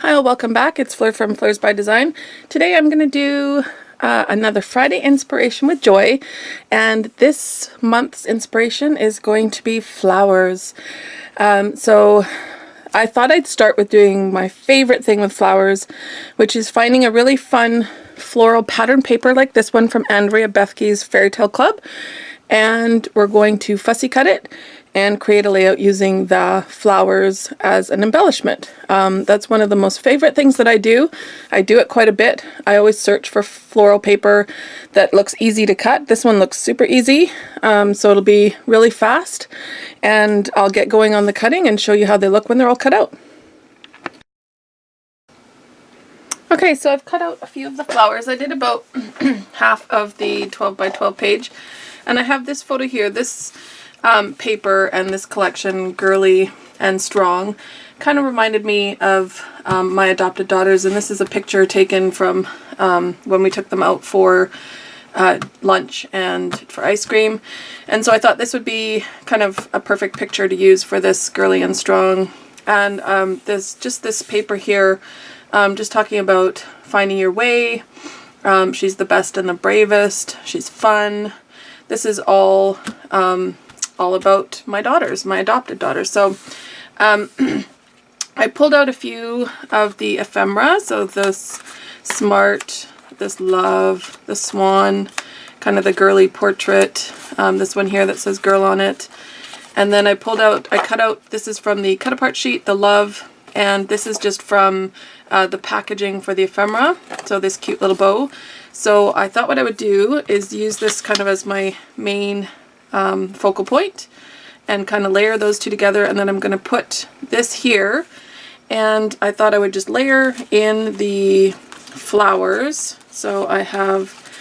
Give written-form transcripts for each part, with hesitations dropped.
Hi, welcome back. It's Fleur from Fleurs by Design. Today I'm going to do another Friday inspiration with Joy, and this month's inspiration is going to be flowers. So I thought I'd start with doing my favorite thing with flowers, which is finding a really fun floral pattern paper like this one from Andrea Bethke's Fairytale Club, and we're going to fussy cut it and create a layout using the flowers as an embellishment. That's one of the most favorite things that I do. I do it quite a bit. I always search for floral paper that looks easy to cut. This one looks super easy, so it'll be really fast, and I'll get going on the cutting and show you how they look when they're all cut out. Okay, so I've cut out a few of the flowers. I did about half of the 12 by 12 page, and I have this photo here. This paper and this collection, Girly and Strong, kind of reminded me of my adopted daughters, and this is a picture taken from when we took them out for lunch and for ice cream. And so I thought this would be kind of a perfect picture to use for this Girly and Strong. And there's just this paper here just talking about finding your way. She's the best and the bravest. She's fun. This is all about my daughters, my adopted daughters. So I pulled out a few of the ephemera. So this Smart, this Love, the Swan, kind of the girly portrait, this one here that says girl on it. And then I cut out, this is from the cut apart sheet, the Love, and this is just from the packaging for the ephemera. So this cute little bow. So I thought what I would do is use this kind of as my main focal point and kind of layer those two together, and then I'm going to put this here, and I thought I would just layer in the flowers. So I have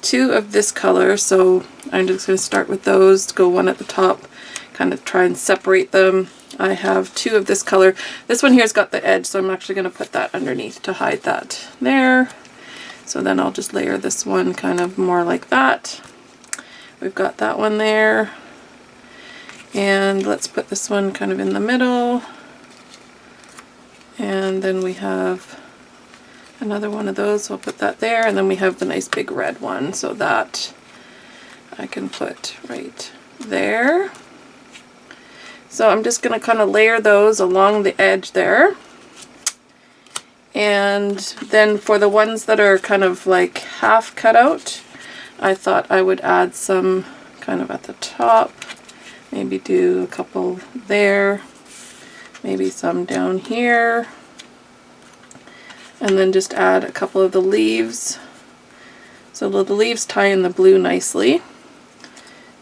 two of this color, so I'm just going to start with those, go one at the top, kind of try and separate them. I have two of this color. This one here's got the edge, so I'm actually going to put that underneath to hide that there. So then I'll just layer this one kind of more like that. We've got that one there, and let's put this one kind of in the middle, and then we have another one of those, so I'll put that there, and then we have the nice big red one, so that I can put right there. So I'm just going to kind of layer those along the edge there. And then for the ones that are kind of like half cut out, I thought I would add some kind of at the top, maybe do a couple there, maybe some down here, and then just add a couple of the leaves. So the leaves tie in the blue nicely.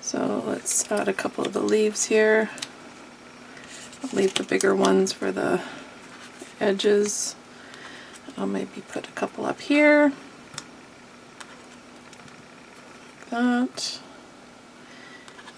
So let's add a couple of the leaves here. I'll leave the bigger ones for the edges. I'll maybe put a couple up here. That,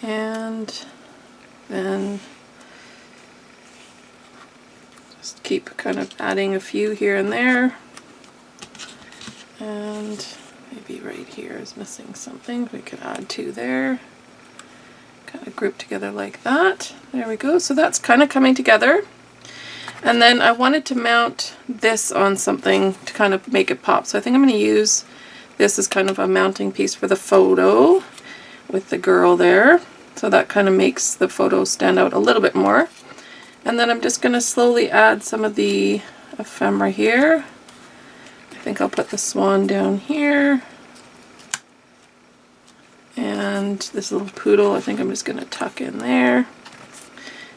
and then just keep kind of adding a few here and there, and maybe right here is missing something. We could add two there, kind of group together like that. There we go. So that's kind of coming together. And then I wanted to mount this on something to kind of make it pop, so I think I'm going to use this is kind of a mounting piece for the photo with the girl there. So that kind of makes the photo stand out a little bit more. And then I'm just going to slowly add some of the ephemera here. I think I'll put the swan down here. And this little poodle, I think I'm just going to tuck in there.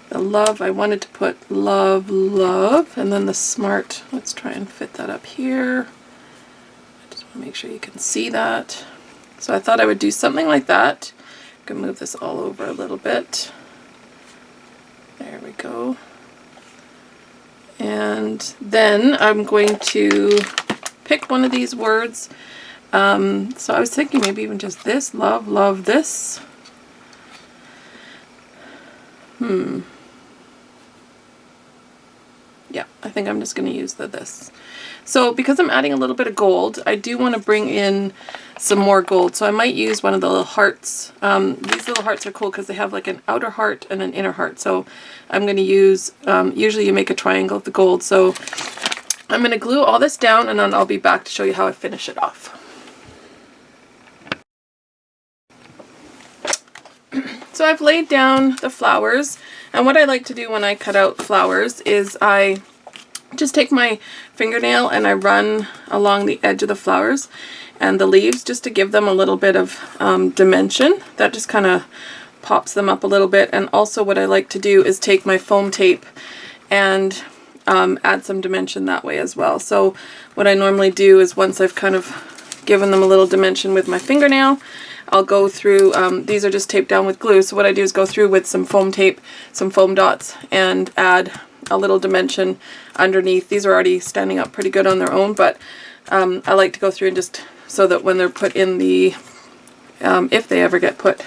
The Love, I wanted to put Love, Love. And then the Smart, let's try and fit that up here. Make sure you can see that. So I thought I would do something like that. I can move this all over a little bit. There we go. And then I'm going to pick one of these words. So I was thinking maybe even just this, love, love this. Yeah, I think I'm just going to use the this. So because I'm adding a little bit of gold, I do want to bring in some more gold. So I might use one of the little hearts. These little hearts are cool because they have like an outer heart and an inner heart. So I'm going to use, usually you make a triangle of the gold. So I'm going to glue all this down and then I'll be back to show you how I finish it off. So I've laid down the flowers, and what I like to do when I cut out flowers is I just take my fingernail and I run along the edge of the flowers and the leaves just to give them a little bit of dimension. That just kind of pops them up a little bit. And also what I like to do is take my foam tape and add some dimension that way as well. So what I normally do is once I've kind of given them a little dimension with my fingernail, I'll go through, these are just taped down with glue, so what I do is go through with some foam tape, some foam dots, and add a little dimension underneath. These are already standing up pretty good on their own, but I like to go through and just so that when they're put in the, if they ever get put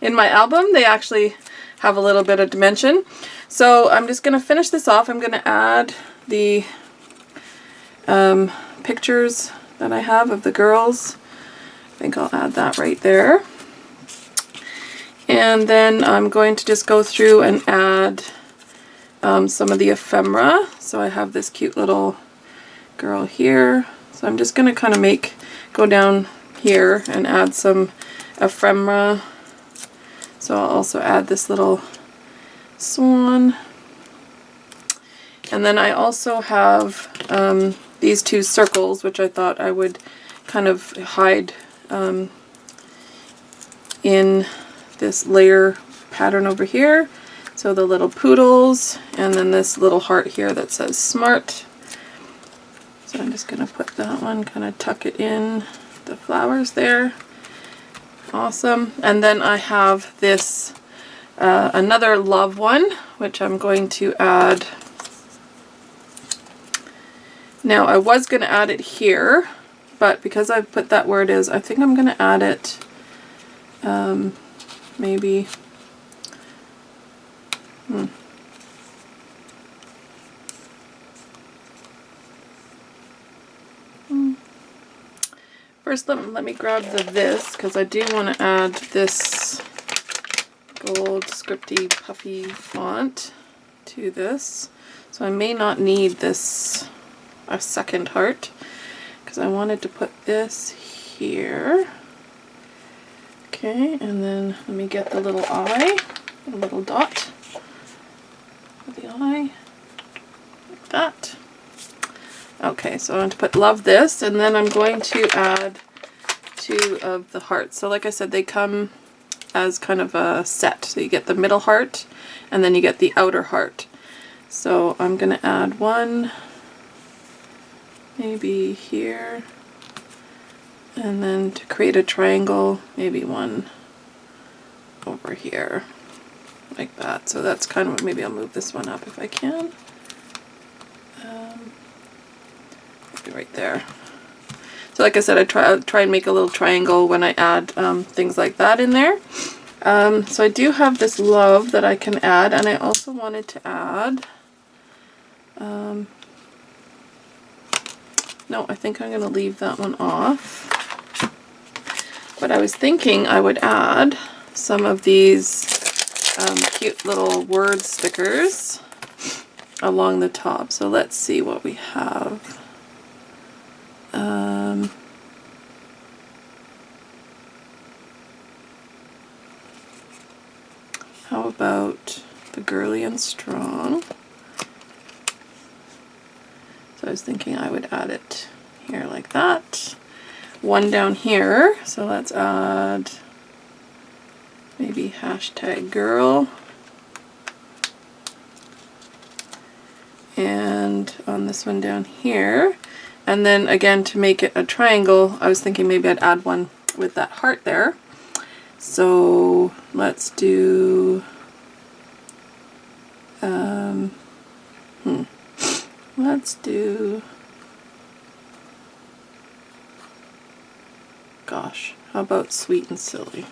in my album, they actually have a little bit of dimension. So I'm just going to finish this off. I'm going to add the pictures that I have of the girls. I think I'll add that right there. And then I'm going to just go through and add some of the ephemera. So I have this cute little girl here. So I'm just going to kind of go down here and add some ephemera. So I'll also add this little swan. And then I also have these two circles, which I thought I would kind of hide in this layer pattern over here. So the little poodles, and then this little heart here that says smart. So I'm just going to put that one, kind of tuck it in the flowers there. Awesome. And then I have this another love one, which I'm going to add. Now I was going to add it here, but because I've put that where it is, I think I'm going to add it maybe First let me grab this, because I do want to add this gold scripty puffy font to this. So I may not need this a second heart, because I wanted to put this here. Okay, and then let me get the little eye, a little dot for the eye, like that. Okay, so I'm going to put love this, and then I'm going to add two of the hearts. So like I said, they come as kind of a set. So you get the middle heart, and then you get the outer heart. So I'm going to add one maybe here, and then to create a triangle, maybe one over here, like that. So that's kind of, maybe I'll move this one up if I can. Maybe right there. So like I said, I try and make a little triangle when I add things like that in there. So I do have this love that I can add, and I also wanted to add, no, I think I'm going to leave that one off. But I was thinking I would add some of these cute little word stickers along the top. So let's see what we have. How about the girly and strong? So I was thinking I would add it here like that. One down here, so let's add maybe hashtag girl. And on this one down here. And then again, to make it a triangle, I was thinking maybe I'd add one with that heart there. So let's do, let's do, gosh, how about sweet and silly?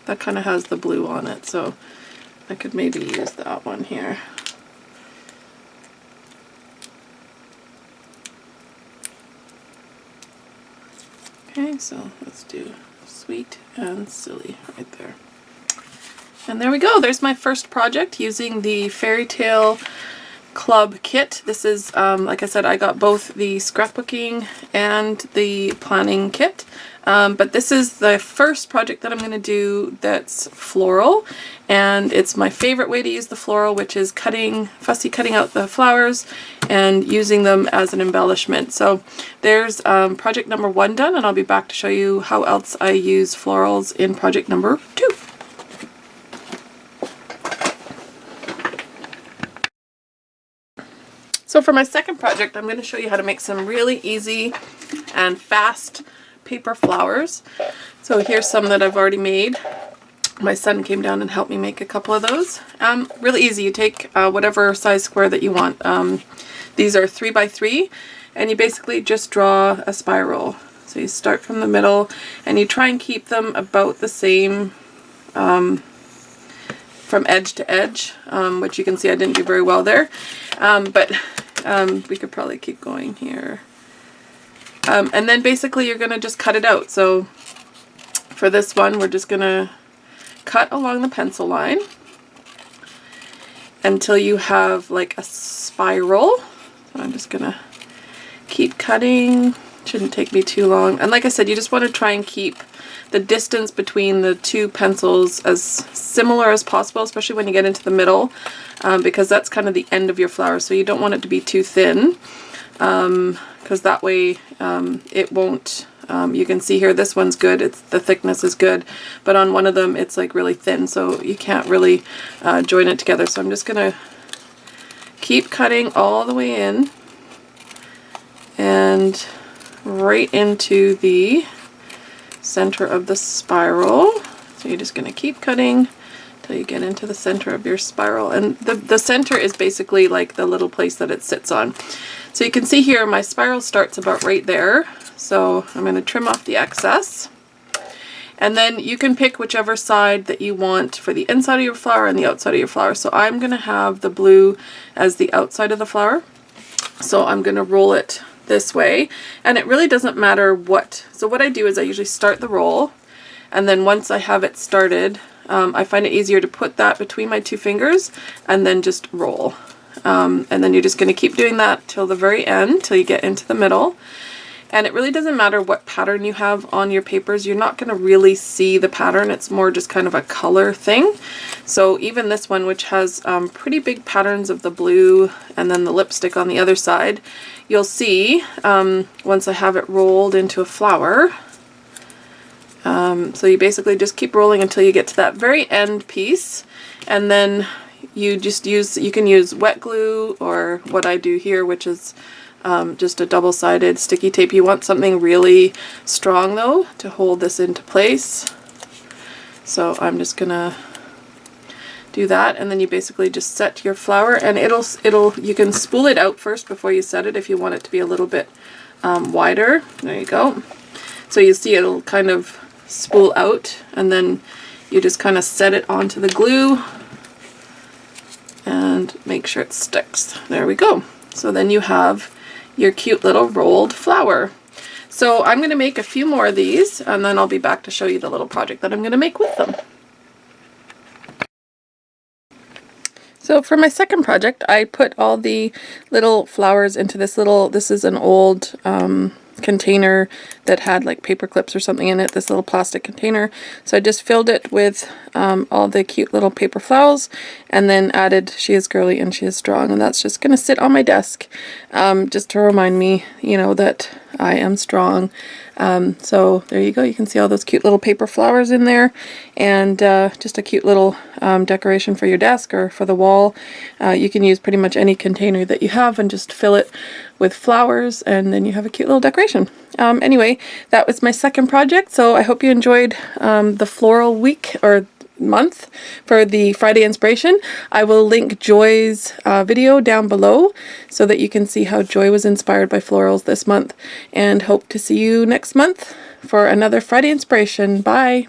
That kind of has the blue on it, so I could maybe use that one here. Okay, so let's do sweet and silly right there. And there we go. There's my first project using the Fairytale Club Kit. This is, like I said, I got both the scrapbooking and the planning kit. But this is the first project that I'm going to do that's floral, and it's my favorite way to use the floral, which is fussy cutting out the flowers and using them as an embellishment. So there's project number 1 done, and I'll be back to show you how else I use florals in project number 2. So for my second project, I'm going to show you how to make some really easy and fast paper flowers. So here's some that I've already made. My son came down and helped me make a couple of those. Really easy. You take whatever size square that you want. These are 3 by 3, and you basically just draw a spiral. So you start from the middle, and you try and keep them about the same from edge to edge, which you can see I didn't do very well there. But we could probably keep going here. And then basically you're going to just cut it out. So for this one, we're just going to cut along the pencil line until you have like a spiral. So I'm just going to keep cutting. Shouldn't take me too long. And like I said, you just want to try and keep the distance between the two pencils as similar as possible, especially when you get into the middle, because that's kind of the end of your flower. So you don't want it to be too thin, because that way it won't, you can see here this one's good, the thickness is good, but on one of them it's like really thin, so you can't really join it together. So I'm just gonna keep cutting all the way in and right into the center of the spiral. So you're just going to keep cutting till you get into the center of your spiral, and the center is basically like the little place that it sits on. So you can see here my spiral starts about right there, so I'm going to trim off the excess, and then you can pick whichever side that you want for the inside of your flower and the outside of your flower. So I'm going to have the blue as the outside of the flower, so I'm going to roll it this way, and it really doesn't matter what. So what I do is I usually start the roll, and then once I have it started, I find it easier to put that between my 2 fingers and then just roll. And then you're just going to keep doing that till the very end, till you get into the middle. And it really doesn't matter what pattern you have on your papers. You're not going to really see the pattern. It's more just kind of a color thing. So even this one, which has pretty big patterns of the blue and then the lipstick on the other side, you'll see once I have it rolled into a flower. So you basically just keep rolling until you get to that very end piece, and then you can use wet glue, or what I do here, which is just a double-sided sticky tape. You want something really strong though to hold this into place. So I'm just gonna do that, and then you basically just set your flower, and you can spool it out first before you set it if you want it to be a little bit wider. There you go. So you see it'll kind of spool out, and then you just kind of set it onto the glue and make sure it sticks. There we go. So then you have your cute little rolled flower. So I'm going to make a few more of these, and then I'll be back to show you the little project that I'm going to make with them. So for my second project, I put all the little flowers into this is an old container that had like paper clips or something in it, this little plastic container. So I just filled it with all the cute little paper flowers, and then added She Is Girly and She Is Strong, and that's just going to sit on my desk just to remind me, you know, that I am strong. So there you go. You can see all those cute little paper flowers in there, and just a cute little decoration for your desk or for the wall. You can use pretty much any container that you have and just fill it with flowers, and then you have a cute little decoration. Anyway, that was my second project, so I hope you enjoyed the floral week or month for the Friday inspiration. I will link Joy's video down below so that you can see how Joy was inspired by florals this month, and hope to see you next month for another Friday inspiration. Bye!